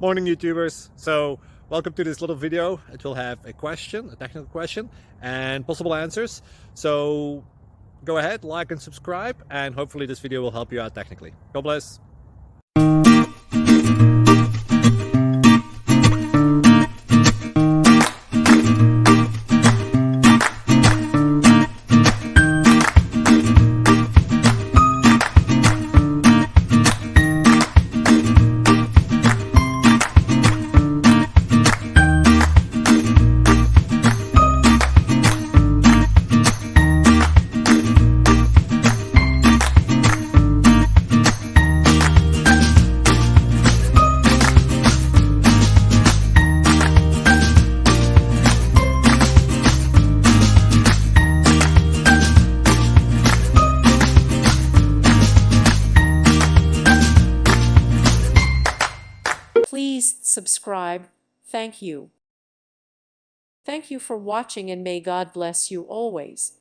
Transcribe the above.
Morning YouTubers. So welcome to this little video. It will have a question, a technical question, and possible answers. So go ahead, like and subscribe, and hopefully this video will help you out technically. God bless. Please subscribe. Thank you. Thank you for watching, and may God bless you always.